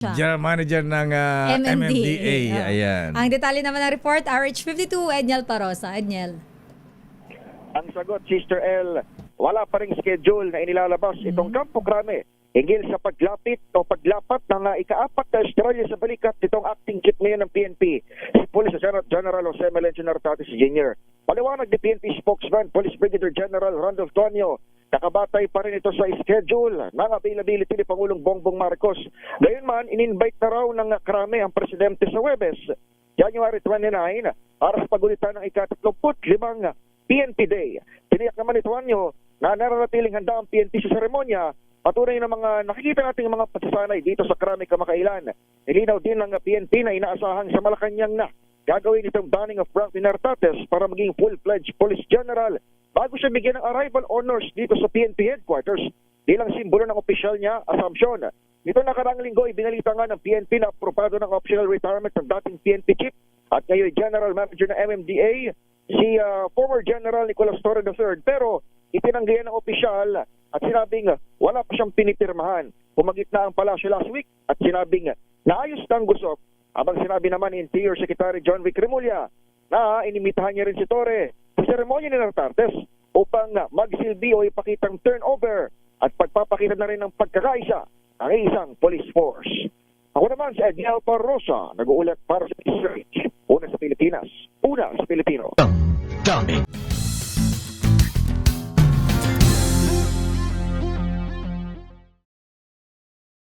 General Manager ng MMDA. Ayan. Ang detalye naman ng report, RH52, Edniel Parosa. Edniel. Ang sagot, Sister L, wala pa ring schedule na inilalabas itong Campo Crame hinggil sa paglapit o paglapat ng ika-4 na Australia sa balikat nitong acting chief ngayon ng PNP, si Police General Jose Melencio Nartates Jr. Paliwanag ni PNP spokesman, Police Brigadier General Randolph Tonio, nakabatay pa rin ito sa schedule ng availability ni Pangulong Bongbong Marcos. Gayunman, in-invite na raw ng Crame ang presidente sa Huwebes, January 29, para sa pagulitan ng ika-35 PNP Day. Tiniyak naman ni Tonio na nararatiling handa ang PNP sa seremonya. Patuloy na mga nakikita nating mga pagsasanay dito sa Crame kamakailan. Nilinaw din ng PNP na inaasahan sa Malacanang na gagawin itong banning of Franklin Nartates para maging full-fledged police general bago siya bigyan ng arrival honors dito sa PNP headquarters bilang simbolo ng opisyal niya, assumption. Nito nakaraang linggo, ibinalita nga ng PNP na aprobado ng optional retirement ng dating PNP chief at ngayon General Manager ng MMDA, si former General Nicolas Torre III. Pero itinanggihan ng opisyal at sinabing wala pa siyang pinipirmahan. Pumagit na ang palasyo last week at sinabing naayos na ang gusok. Habang sinabi naman ni Interior Secretary John Vic Remulla na inimitahan niya rin si Torre sa seremonya ni Nartates upang magsilbi o ipakitang turnover at pagpapakita na rin ng pagkakaisa ng isang police force. Ako naman si Edniel Parosa, nag-uulat para sa